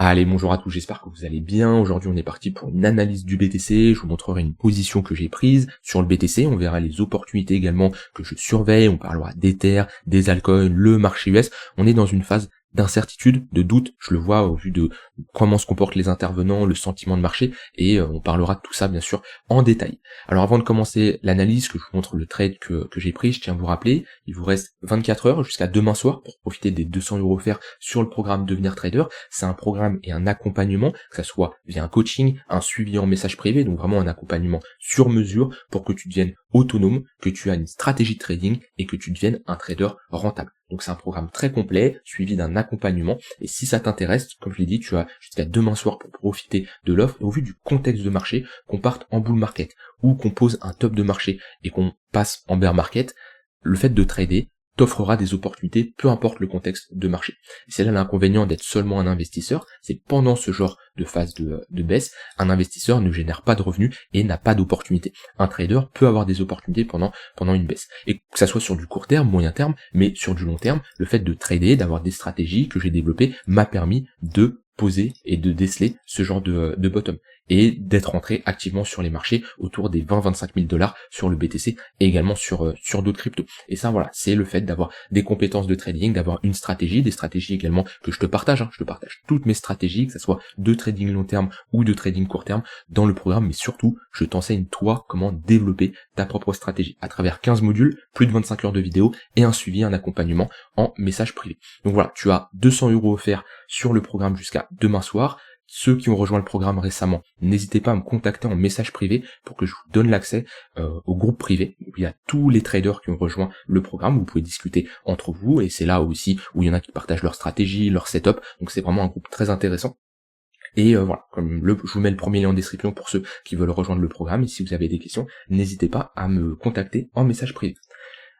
Allez, bonjour à tous, j'espère que vous allez bien. Aujourd'hui, on est parti pour une analyse du BTC. Je vous montrerai une position que j'ai prise sur le BTC. On verra les opportunités également que je surveille. On parlera d'Ether, des altcoins, le marché US. On est dans une phase d'incertitude, de doute. Je le vois au vu de comment se comportent les intervenants, le sentiment de marché. Et on parlera de tout ça, bien sûr, en détail. Alors, avant de commencer l'analyse, que je vous montre le trade que j'ai pris, je tiens à vous rappeler, il vous reste 24 heures jusqu'à demain soir pour profiter des 200 € offerts sur le programme Devenir Trader. C'est un programme et un accompagnement, que ce soit via un coaching, un suivi en message privé, donc vraiment un accompagnement sur mesure pour que tu deviennes autonome, que tu as une stratégie de trading et que tu deviennes un trader rentable. Donc c'est un programme très complet, suivi d'un accompagnement, et si ça t'intéresse, comme je l'ai dit, tu as jusqu'à demain soir pour profiter de l'offre, et au vu du contexte de marché, qu'on parte en bull market, ou qu'on pose un top de marché, et qu'on passe en bear market, le fait de trader t'offrera des opportunités, peu importe le contexte de marché. Et c'est là l'inconvénient d'être seulement un investisseur, c'est pendant ce genre de phase de baisse, un investisseur ne génère pas de revenus et n'a pas d'opportunités. Un trader peut avoir des opportunités pendant une baisse. Et que ça soit sur du court terme, moyen terme, mais sur du long terme, le fait de trader, d'avoir des stratégies que j'ai développées, m'a permis de poser et de déceler ce genre de bottom et d'être entré activement sur les marchés autour des 20-25 000 $ sur le BTC et également sur d'autres cryptos. Et ça, voilà, c'est le fait d'avoir des compétences de trading, d'avoir une stratégie, des stratégies également que je te partage, je te partage toutes mes stratégies, que ce soit de trading long terme ou de trading court terme dans le programme, mais surtout, je t'enseigne toi comment développer ta propre stratégie à travers 15 modules, plus de 25 heures de vidéo et un suivi, un accompagnement en message privé. Donc voilà, tu as 200 € offerts sur le programme jusqu'à demain soir. Ceux qui ont rejoint le programme récemment, n'hésitez pas à me contacter en message privé pour que je vous donne l'accès au groupe privé où il y a tous les traders qui ont rejoint le programme. Vous pouvez discuter entre vous et c'est là aussi où il y en a qui partagent leur stratégie, leur setup. Donc c'est vraiment un groupe très intéressant. Et voilà, je vous mets le premier lien en description pour ceux qui veulent rejoindre le programme. Et si vous avez des questions, n'hésitez pas à me contacter en message privé.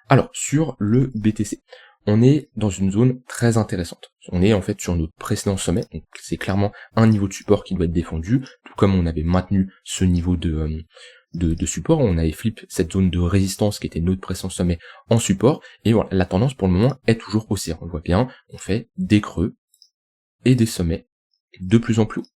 Alors, sur le BTC, on est dans une zone très intéressante. On est en fait sur notre précédent sommet, donc c'est clairement un niveau de support qui doit être défendu, tout comme on avait maintenu ce niveau de support, on avait flip cette zone de résistance qui était notre précédent sommet en support, et voilà, la tendance pour le moment est toujours haussière. On voit bien, on fait des creux et des sommets de plus en plus hauts.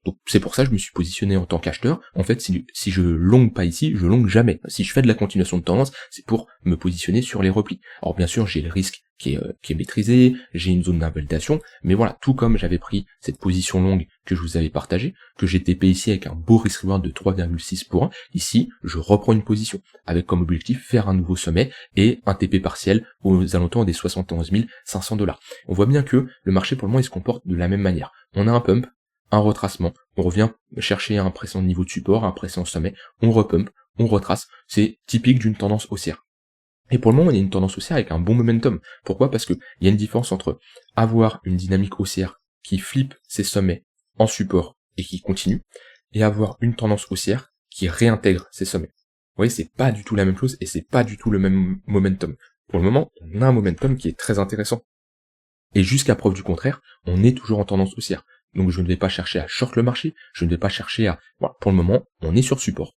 Donc c'est pour ça que je me suis positionné en tant qu'acheteur. En fait, si je longue pas ici, je longue jamais. Si je fais de la continuation de tendance, c'est pour me positionner sur les replis. Alors bien sûr, j'ai le risque qui est maîtrisé, j'ai une zone d'invalidation, mais voilà, tout comme j'avais pris cette position longue que je vous avais partagée, que j'ai TP ici avec un beau risk reward de 3,6 pour 1, ici, je reprends une position, avec comme objectif faire un nouveau sommet et un TP partiel aux alentours des 71 500 $. On voit bien que le marché pour le moment il se comporte de la même manière. On a un pump, un retracement, on revient chercher un précédent niveau de support, un précédent sommet, on repump, on retrace, c'est typique d'une tendance haussière. Et pour le moment, il y a une tendance haussière avec un bon momentum. Pourquoi ? Parce que il y a une différence entre avoir une dynamique haussière qui flippe ses sommets en support et qui continue, et avoir une tendance haussière qui réintègre ses sommets. Vous voyez, c'est pas du tout la même chose et c'est pas du tout le même momentum. Pour le moment, on a un momentum qui est très intéressant. Et jusqu'à preuve du contraire, on est toujours en tendance haussière. Donc je ne vais pas chercher à short le marché, je ne vais pas chercher à... Voilà, pour le moment, on est sur support.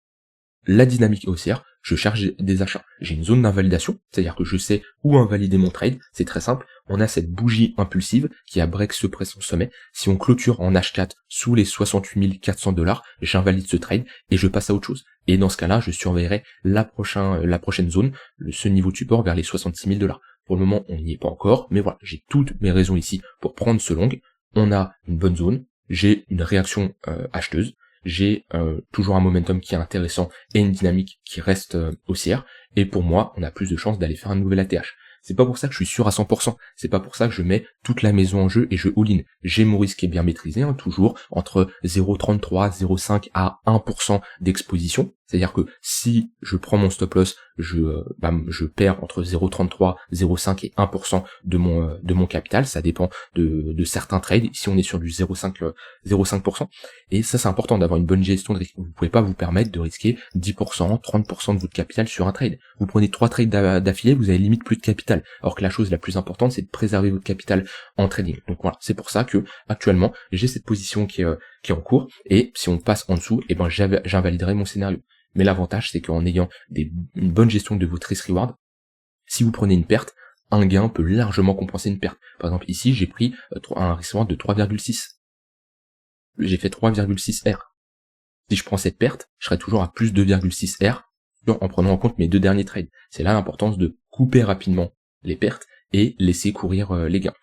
La dynamique haussière, je cherche des achats. J'ai une zone d'invalidation, c'est-à-dire que je sais où invalider mon trade, c'est très simple. On a cette bougie impulsive qui a break ce précédent sommet. Si on clôture en H4 sous les 68 400 $, j'invalide ce trade et je passe à autre chose. Et dans ce cas-là, je surveillerai la prochaine zone, ce niveau de support vers les 66 000 $. Pour le moment, on n'y est pas encore, mais voilà, j'ai toutes mes raisons ici pour prendre ce long. On a une bonne zone, j'ai une réaction acheteuse, j'ai toujours un momentum qui est intéressant et une dynamique qui reste haussière, et pour moi, on a plus de chances d'aller faire un nouvel ATH. C'est pas pour ça que je suis sûr à 100%, c'est pas pour ça que je mets toute la maison en jeu et je all-in. J'ai mon risque qui est bien maîtrisé, toujours entre 0,33, 0,5 à 1% d'exposition, c'est-à-dire que si je prends mon stop loss, je perds entre 0,33, 0,5 et 1% de mon capital, ça dépend de certains trades, ici on est sur du 0,5%, et ça c'est important d'avoir une bonne gestion de risque. Vous pouvez pas vous permettre de risquer 10%, 30% de votre capital sur un trade. Vous prenez 3 trades d'affilée, vous avez limite plus de capital, alors que la chose la plus importante c'est de préserver votre capital en trading. Donc voilà, c'est pour ça que actuellement j'ai cette position qui est en cours, et si on passe en dessous, j'invaliderai mon scénario. Mais l'avantage, c'est qu'en ayant une bonne gestion de votre risk reward, si vous prenez une perte, un gain peut largement compenser une perte. Par exemple, ici, j'ai pris un risk reward de 3,6. j'ai fait 3,6 R. Si je prends cette perte, je serai toujours à plus 2,6 R en prenant en compte mes 2 derniers trades. C'est là l'importance de couper rapidement les pertes et laisser courir les gains.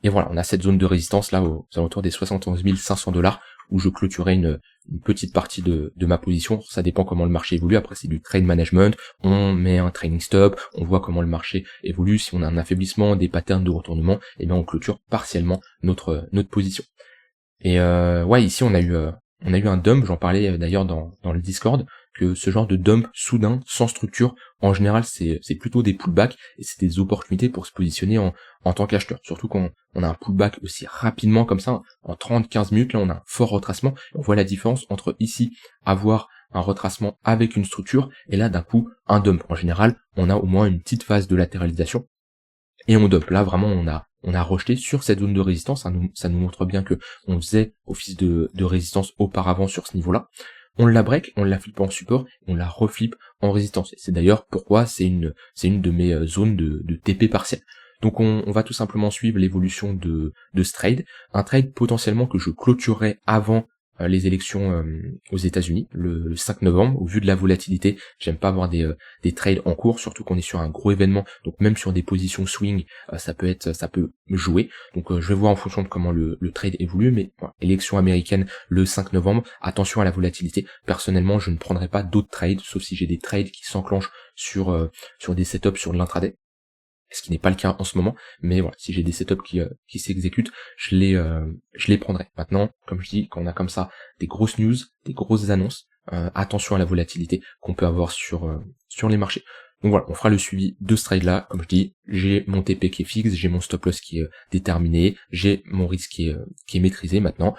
Et voilà, on a cette zone de résistance là aux alentours des 71 500 $ où je clôturais une petite partie de ma position. Ça dépend comment le marché évolue. Après, c'est du trade management. On met un trailing stop, on voit comment le marché évolue. Si on a un affaiblissement, des patterns de retournement, et bien on clôture partiellement notre position. Et ouais, ici on a eu un dump. J'en parlais d'ailleurs dans le Discord, que ce genre de dump soudain, sans structure, en général c'est plutôt des pullbacks et c'est des opportunités pour se positionner en tant qu'acheteur. Surtout quand on a un pullback aussi rapidement comme ça, en 30-15 minutes, là on a un fort retracement. On voit la différence entre ici avoir un retracement avec une structure et là d'un coup un dump. En général, on a au moins une petite phase de latéralisation et on dump. Là vraiment on a rejeté sur cette zone de résistance. Ça nous montre bien que on faisait office de résistance auparavant sur ce niveau-là. On la break, on la flippe en support, on la reflippe en résistance. Et c'est d'ailleurs pourquoi c'est une de mes zones de TP partiel. Donc on va tout simplement suivre l'évolution de ce trade. Un trade potentiellement que je clôturerai avant les élections aux États-Unis le 5 novembre. Au vu de la volatilité, j'aime pas avoir des trades en cours, surtout qu'on est sur un gros événement. Donc même sur des positions swing, ça peut jouer. Donc je vais voir en fonction de comment le trade évolue. Mais voilà, élection américaine le 5 novembre, attention à la volatilité. Personnellement, je ne prendrai pas d'autres trades, sauf si j'ai des trades qui s'enclenchent sur des setups sur de l'intraday, ce qui n'est pas le cas en ce moment, mais voilà, si j'ai des setups qui s'exécutent, je les prendrai. Maintenant, comme je dis, quand on a comme ça des grosses news, des grosses annonces, attention à la volatilité qu'on peut avoir sur les marchés. Donc voilà, on fera le suivi de ce trade là. Comme je dis, j'ai mon TP qui est fixe, j'ai mon stop loss qui est déterminé, j'ai mon risque qui est maîtrisé. Maintenant,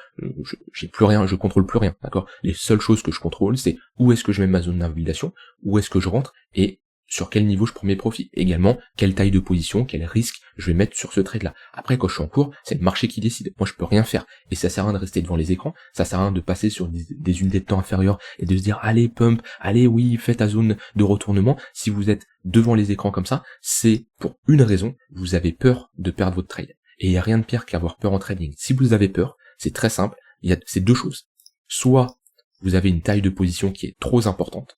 j'ai plus rien, je contrôle plus rien, d'accord. Les seules choses que je contrôle, c'est où est-ce que je mets ma zone d'invalidation, où est-ce que je rentre et sur quel niveau je prends mes profits. Également, quelle taille de position, quel risque je vais mettre sur ce trade-là. Après, quand je suis en cours, c'est le marché qui décide. Moi, je peux rien faire. Et ça sert à rien de rester devant les écrans, ça sert à rien de passer sur des unités de temps inférieures et de se dire, allez, pump, allez, oui, faites ta zone de retournement. Si vous êtes devant les écrans comme ça, c'est pour une raison, vous avez peur de perdre votre trade. Et il n'y a rien de pire qu'avoir peur en trading. Si vous avez peur, c'est très simple, c'est deux choses. Soit vous avez une taille de position qui est trop importante,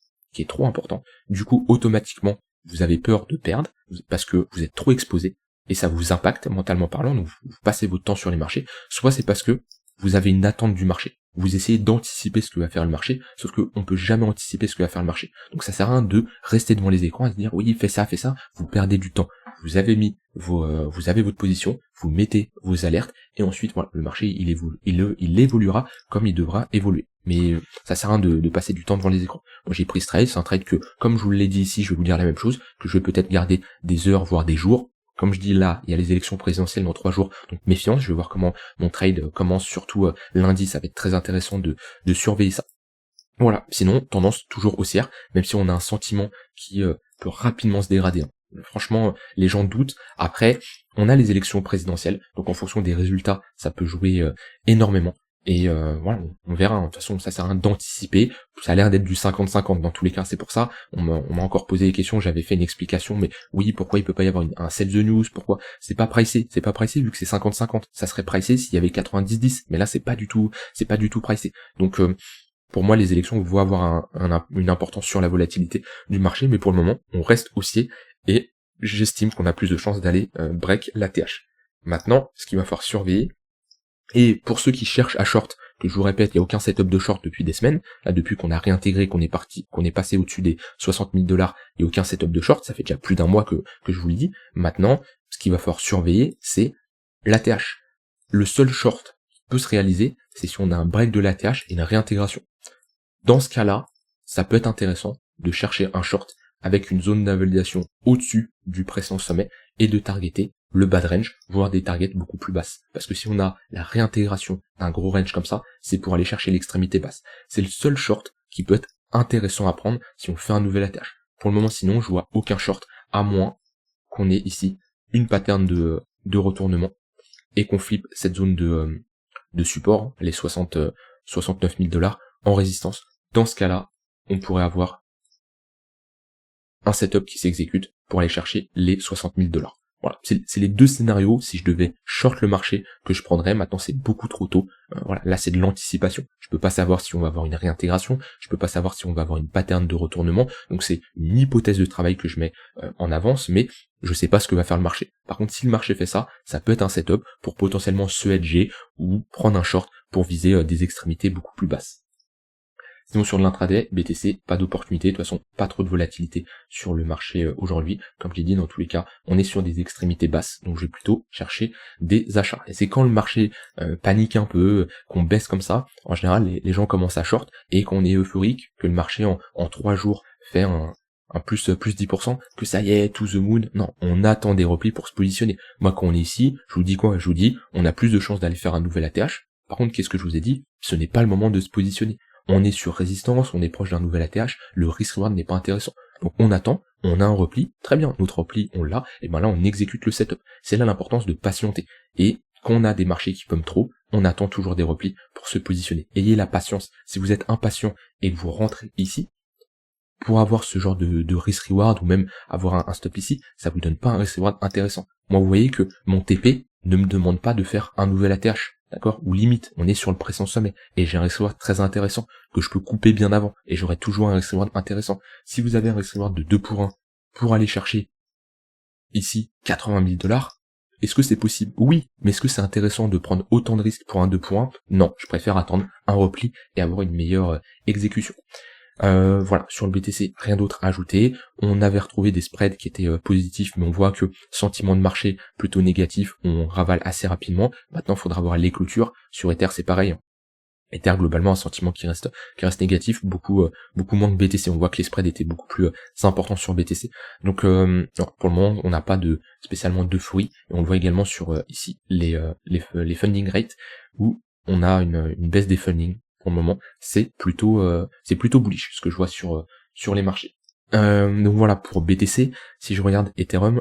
du coup automatiquement vous avez peur de perdre parce que vous êtes trop exposé et ça vous impacte mentalement parlant, donc vous passez votre temps sur les marchés. Soit c'est parce que vous avez une attente du marché, vous essayez d'anticiper ce que va faire le marché, sauf qu'on peut jamais anticiper ce que va faire le marché. Donc ça sert à rien de rester devant les écrans et se dire oui fais ça, vous perdez du temps. Vous avez mis vous avez votre position, vous mettez vos alertes et ensuite voilà, le marché il évoluera comme il devra évoluer. Mais ça sert à rien de passer du temps devant les écrans. Moi j'ai pris ce trade, c'est un trade que, comme je vous l'ai dit ici, je vais vous dire la même chose, que je vais peut-être garder des heures, voire des jours. Comme je dis là, il y a les élections présidentielles dans 3 jours, donc méfiance, je vais voir comment mon trade commence, surtout lundi, ça va être très intéressant de surveiller ça. Voilà, sinon, tendance toujours haussière, même si on a un sentiment qui peut rapidement se dégrader. Franchement, les gens doutent. Après, on a les élections présidentielles, donc en fonction des résultats, ça peut jouer énormément. Et voilà, on verra, de toute façon ça sert à rien d'anticiper, ça a l'air d'être du 50-50 dans tous les cas, c'est pour ça, on m'a encore posé des questions, j'avais fait une explication, mais oui, pourquoi il peut pas y avoir un sell the news, pourquoi, c'est pas pricé vu que c'est 50-50, ça serait pricé s'il y avait 90-10, mais là c'est pas du tout pricé, donc pour moi les élections vont avoir une importance sur la volatilité du marché, mais pour le moment, on reste haussier, et j'estime qu'on a plus de chances d'aller break la TH. Maintenant, ce qu'il va falloir surveiller, et pour ceux qui cherchent à short, que je vous répète, il n'y a aucun setup de short depuis des semaines, là depuis qu'on a réintégré, qu'on est passé au-dessus des 60 000 $, il n'y a aucun setup de short, ça fait déjà plus d'un mois que je vous le dis. Maintenant, ce qu'il va falloir surveiller, c'est l'ATH. Le seul short qui peut se réaliser, c'est si on a un break de l'ATH et une réintégration. Dans ce cas-là, ça peut être intéressant de chercher un short avec une zone d'invalidation au-dessus du précédent sommet et de targeter le bad range, voire des targets beaucoup plus basses. Parce que si on a la réintégration d'un gros range comme ça, c'est pour aller chercher l'extrémité basse. C'est le seul short qui peut être intéressant à prendre si on fait un nouvel ATH. Pour le moment, sinon, je vois aucun short, à moins qu'on ait ici une pattern de retournement et qu'on flippe cette zone de support, les 69 000 $ en résistance. Dans ce cas-là, on pourrait avoir un setup qui s'exécute pour aller chercher les 60 000 $. Voilà, c'est les deux scénarios, si je devais short le marché, que je prendrais. Maintenant, c'est beaucoup trop tôt. Voilà, là, c'est de l'anticipation. Je peux pas savoir si on va avoir une réintégration, je peux pas savoir si on va avoir une pattern de retournement, donc c'est une hypothèse de travail que je mets en avance, mais je sais pas ce que va faire le marché. Par contre, si le marché fait ça, ça peut être un setup pour potentiellement se hedger ou prendre un short pour viser des extrémités beaucoup plus basses. Sinon sur l'intraday, BTC, pas d'opportunité, de toute façon pas trop de volatilité sur le marché aujourd'hui. Comme j'ai dit, dans tous les cas, on est sur des extrémités basses, donc je vais plutôt chercher des achats. Et c'est quand le marché panique un peu, qu'on baisse comme ça, en général les gens commencent à short, et quand on est euphorique, que le marché en 3 jours fait un plus 10%, que ça y est, to the moon. Non, on attend des replis pour se positionner. Moi quand on est ici, je vous dis quoi? Je vous dis, on a plus de chances d'aller faire un nouvel ATH. Par contre, qu'est-ce que je vous ai dit? Ce n'est pas le moment de se positionner. On est sur résistance, on est proche d'un nouvel ATH, le risk reward n'est pas intéressant. Donc on attend, on a un repli, très bien, notre repli on l'a, et ben là on exécute le setup. C'est là l'importance de patienter. Et quand on a des marchés qui pumpent trop, on attend toujours des replis pour se positionner. Ayez la patience. Si vous êtes impatient et que vous rentrez ici, pour avoir ce genre de risk reward ou même avoir un stop ici, ça vous donne pas un risk reward intéressant. Moi vous voyez que mon TP ne me demande pas de faire un nouvel ATH. D'accord? Ou limite, on est sur le pressant sommet, et j'ai un risk reward très intéressant, que je peux couper bien avant, et j'aurai toujours un risk reward intéressant. Si vous avez un risk reward de 2 pour 1, pour aller chercher, ici, 80 000 $, est-ce que c'est possible? Oui, mais est-ce que c'est intéressant de prendre autant de risques pour un 2 pour 1? Non, je préfère attendre un repli et avoir une meilleure exécution. Voilà, sur le BTC, rien d'autre à ajouter. On avait retrouvé des spreads qui étaient positifs, mais on voit que sentiment de marché plutôt négatif, on ravale assez rapidement. Maintenant, il faudra voir les clôtures. Sur Ether, c'est pareil. Ether, globalement, un sentiment qui reste négatif, beaucoup moins que BTC. On voit que les spreads étaient beaucoup plus importants sur BTC. Donc, non, pour le moment, on n'a pas spécialement d'euphorie. Et on le voit également sur ici les funding rates, où on a une baisse des funding. Pour le moment, c'est plutôt bullish ce que je vois sur les marchés. Donc voilà pour BTC. Si je regarde Ethereum,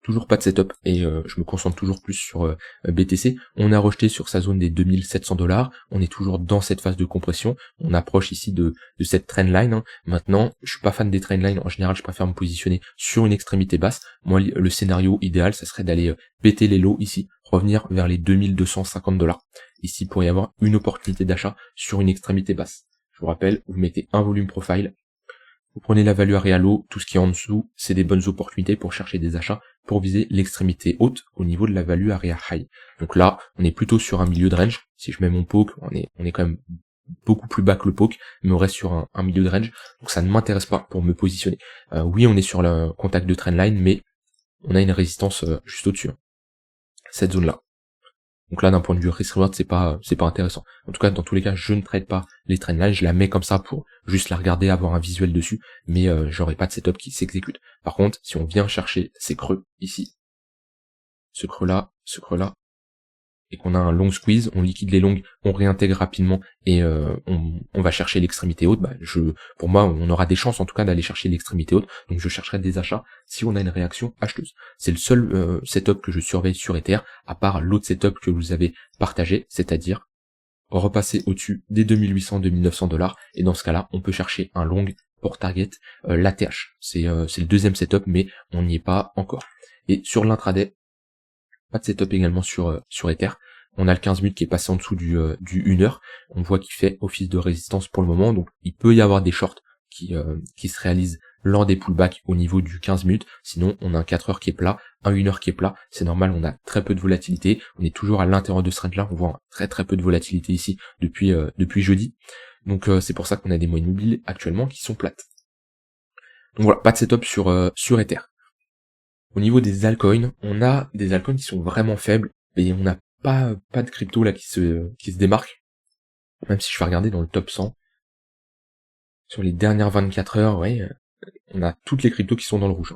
toujours pas de setup et je me concentre toujours plus sur BTC. On a rejeté sur sa zone des 2700 $. On est toujours dans cette phase de compression. On approche ici de cette trendline. Hein. Maintenant, je suis pas fan des trendlines. En général, je préfère me positionner sur une extrémité basse. Moi, le scénario idéal, ça serait d'aller péter les lows ici, revenir vers les 2250 $. Ici, il pourrait y avoir une opportunité d'achat sur une extrémité basse. Je vous rappelle, vous mettez un volume profile. Vous prenez la value à low, tout ce qui est en dessous, c'est des bonnes opportunités pour chercher des achats, pour viser l'extrémité haute au niveau de la value à high. Donc là, on est plutôt sur un milieu de range. Si je mets mon poke, on est quand même beaucoup plus bas que le poke, mais on reste sur un milieu de range. Donc ça ne m'intéresse pas pour me positionner. Oui, on est sur le contact de trendline, mais on a une résistance juste au-dessus. Hein. Cette zone-là. Donc là, d'un point de vue risk-reward, c'est pas intéressant. En tout cas, dans tous les cas, je ne trade pas les trendlines, je la mets comme ça pour juste la regarder, avoir un visuel dessus, mais j'aurai pas de setup qui s'exécute. Par contre, si on vient chercher ces creux ici, ce creux-là, et qu'on a un long squeeze, on liquide les longues, on réintègre rapidement et on va chercher l'extrémité haute, pour moi on aura des chances en tout cas d'aller chercher l'extrémité haute, donc je chercherai des achats si on a une réaction acheteuse. C'est le seul setup que je surveille sur Ether, à part l'autre setup que vous avez partagé, c'est-à-dire repasser au-dessus des 2800-2900 $, et dans ce cas-là on peut chercher un long pour target l'ATH. C'est le deuxième setup, mais on n'y est pas encore. Et sur l'intraday, pas de setup également sur Ether. On a le 15 minutes qui est passé en dessous du 1 heure. On voit qu'il fait office de résistance pour le moment, donc il peut y avoir des shorts qui se réalisent lors des pullbacks au niveau du 15 minutes. Sinon, on a un 4 heures qui est plat, un 1 heure qui est plat. C'est normal, on a très peu de volatilité. On est toujours à l'intérieur de ce range-là. On voit très très peu de volatilité ici depuis jeudi. Donc c'est pour ça qu'on a des moyennes mobiles actuellement qui sont plates. Donc voilà, pas de setup sur Ether. Au niveau des altcoins, on a des altcoins qui sont vraiment faibles, et on n'a pas de crypto là qui se démarque. Même si je vais regarder dans le top 100, sur les dernières 24 heures, ouais, on a toutes les cryptos qui sont dans le rouge.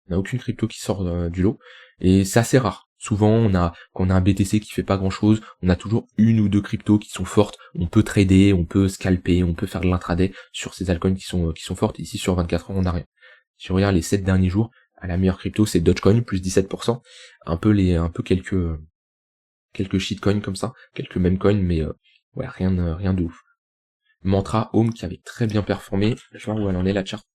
On n'a aucune crypto qui sort du lot, et c'est assez rare. Souvent, quand on a un BTC qui fait pas grand chose, on a toujours une ou deux cryptos qui sont fortes, on peut trader, on peut scalper, on peut faire de l'intraday sur ces altcoins qui sont fortes. Ici, sur 24 heures, on n'a rien. Si on regarde les 7 derniers jours, à la meilleure crypto, c'est Dogecoin, plus 17%. Un peu quelques shitcoins comme ça, quelques memecoins, mais ouais, rien de ouf. Mantra, Home, qui avait très bien performé. Je vais voir où elle en est la charte.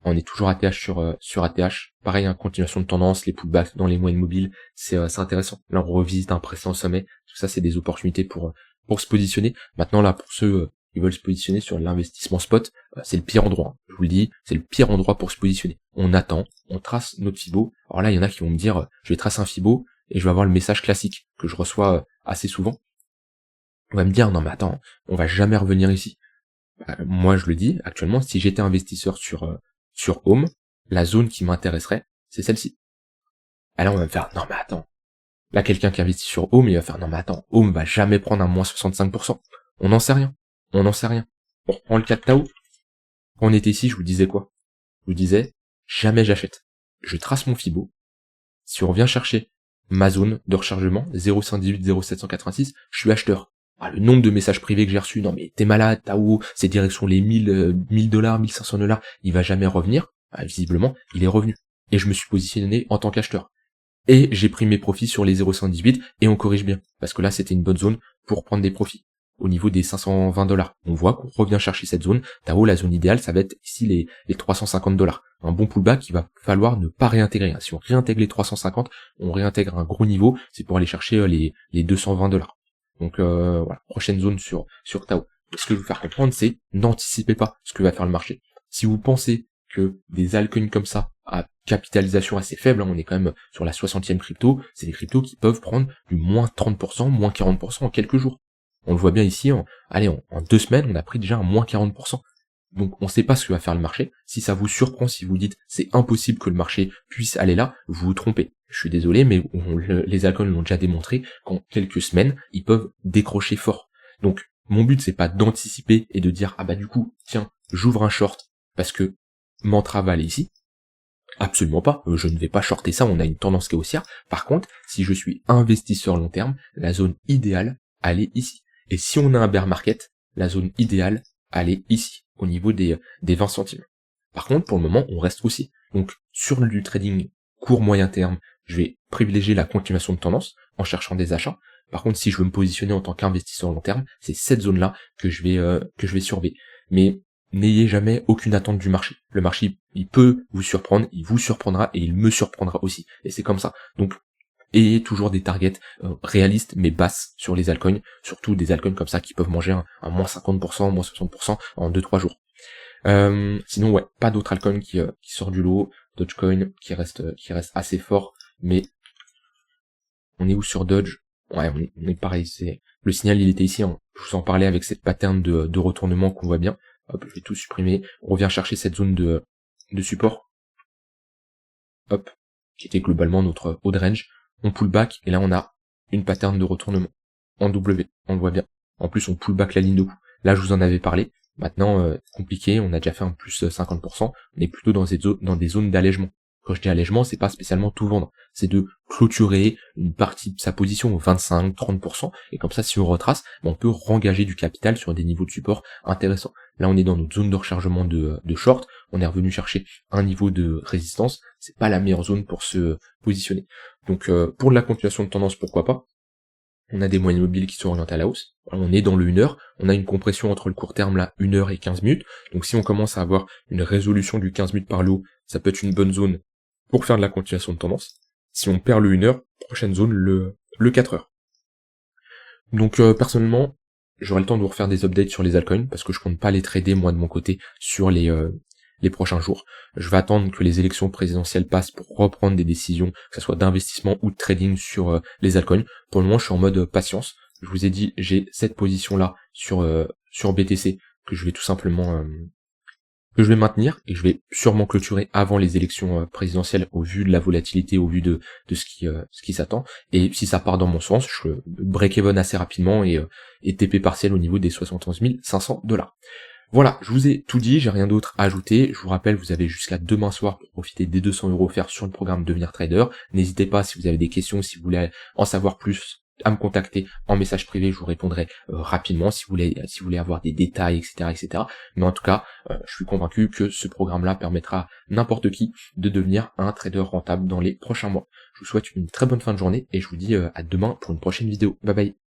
On est toujours ATH sur ATH. Pareil, hein, continuation de tendance, les pullbacks dans les moyennes mobiles, c'est intéressant. Là, on revisite un précédent sommet. Tout ça, c'est des opportunités pour se positionner. Maintenant, là, pour ceux qui veulent se positionner sur l'investissement spot, c'est le pire endroit. Je vous le dis, c'est le pire endroit pour se positionner. On attend, on trace notre Fibo. Alors là, il y en a qui vont me dire, je vais tracer un Fibo et je vais avoir le message classique que je reçois assez souvent. On va me dire, non mais attends, on va jamais revenir ici. Moi, je le dis, actuellement, si j'étais investisseur sur Home, la zone qui m'intéresserait, c'est celle-ci. Alors on va me faire, non mais attends. Là, quelqu'un qui investit sur Home, il va faire, non mais attends, Home va jamais prendre un moins 65%. On n'en sait rien. On n'en sait rien. On reprend le cas de Tao. Quand on était ici, je vous disais quoi? Je vous disais, jamais j'achète. Je trace mon Fibo. Si on revient chercher ma zone de rechargement, 0,518, 0,786, je suis acheteur. Le nombre de messages privés que j'ai reçus, non mais t'es malade, Tao, c'est direction les 1000 $, 1500 $, il va jamais revenir. Visiblement, il est revenu. Et je me suis positionné en tant qu'acheteur. Et j'ai pris mes profits sur les 0,118 et on corrige bien. Parce que là, c'était une bonne zone pour prendre des profits. Au niveau des 520 $. On voit qu'on revient chercher cette zone. Tao, la zone idéale, ça va être ici les 350 $. Un bon pullback, il va falloir ne pas réintégrer. Si on réintègre les 350, on réintègre un gros niveau, c'est pour aller chercher les 220 $. Donc voilà, prochaine zone sur Tao. Ce que je veux faire comprendre, c'est n'anticipez pas ce que va faire le marché. Si vous pensez que des altcoins comme ça, à capitalisation assez faible, on est quand même sur la 60e crypto, c'est des cryptos qui peuvent prendre du moins 30%, moins 40% en quelques jours. On le voit bien ici, en 2 semaines, on a pris déjà un moins 40%. Donc on ne sait pas ce que va faire le marché. Si ça vous surprend, si vous dites c'est impossible que le marché puisse aller là, vous vous trompez. Je suis désolé, mais les altcoins l'ont déjà démontré qu'en quelques semaines, ils peuvent décrocher fort. Donc mon but c'est pas d'anticiper et de dire ah bah du coup, tiens, j'ouvre un short parce que Mantra va aller ici. Absolument pas, je ne vais pas shorter ça, on a une tendance qui est haussière. Par contre, si je suis investisseur long terme, la zone idéale, elle est ici. Et si on a un bear market, la zone idéale, elle est ici, au niveau des 20 centimes. Par contre, pour le moment, on reste aussi. Donc, sur du trading court-moyen terme, je vais privilégier la continuation de tendance en cherchant des achats. Par contre, si je veux me positionner en tant qu'investisseur long terme, c'est cette zone-là que je vais surveiller. Mais n'ayez jamais aucune attente du marché. Le marché, il peut vous surprendre, il vous surprendra et il me surprendra aussi. Et c'est comme ça. Donc, ayez toujours des targets réalistes mais basses sur les altcoins, surtout des altcoins comme ça qui peuvent manger un moins 50%, moins 60% en 2-3 jours. Sinon ouais, pas d'autres altcoins qui sort du lot, Dogecoin qui reste assez fort, mais on est où sur Doge? Ouais, on est pareil, le signal il était ici, hein. Je vous en parlais avec cette pattern de retournement qu'on voit bien. Hop, je vais tout supprimer, on revient chercher cette zone de support. Hop, qui était globalement notre haut de range. On pull back, et là on a une pattern de retournement. En W, on le voit bien. En plus on pull back la ligne de coup. Là je vous en avais parlé. Maintenant, compliqué, on a déjà fait un plus 50%, on est plutôt dans des zones d'allègement. Quand je dis allègement, c'est pas spécialement tout vendre, c'est de clôturer une partie de sa position au 25-30%, et comme ça, si on retrace, on peut rengager du capital sur des niveaux de support intéressants. Là, on est dans notre zone de rechargement de short, on est revenu chercher un niveau de résistance, c'est pas la meilleure zone pour se positionner. Donc, pour la continuation de tendance, pourquoi pas. On a des moyennes mobiles qui sont orientées à la hausse. On est dans le 1 heure. On a une compression entre le court terme là, 1 heure et 15 minutes. Donc si on commence à avoir une résolution du 15 minutes par le haut, ça peut être une bonne zone pour faire de la continuation de tendance. Si on perd le 1 heure, prochaine zone le 4 heures. Donc personnellement, j'aurai le temps de vous refaire des updates sur les altcoins parce que je compte pas les trader moi de mon côté sur les prochains jours. Je vais attendre que les élections présidentielles passent pour reprendre des décisions, que ce soit d'investissement ou de trading sur les altcoins. Pour le moment, je suis en mode patience. Je vous ai dit, j'ai cette position-là sur BTC que je vais tout simplement que je vais maintenir et je vais sûrement clôturer avant les élections présidentielles au vu de la volatilité, au vu de ce qui s'attend. Et si ça part dans mon sens, je break even assez rapidement et TP partiel au niveau des 71 500 $. Voilà, je vous ai tout dit, j'ai rien d'autre à ajouter. Je vous rappelle, vous avez jusqu'à demain soir pour profiter des 200 € offerts sur le programme Devenir Trader. N'hésitez pas, si vous avez des questions, si vous voulez en savoir plus, à me contacter en message privé, je vous répondrai rapidement si vous voulez avoir des détails, etc. Mais en tout cas, je suis convaincu que ce programme-là permettra à n'importe qui de devenir un trader rentable dans les prochains mois. Je vous souhaite une très bonne fin de journée et je vous dis à demain pour une prochaine vidéo. Bye bye.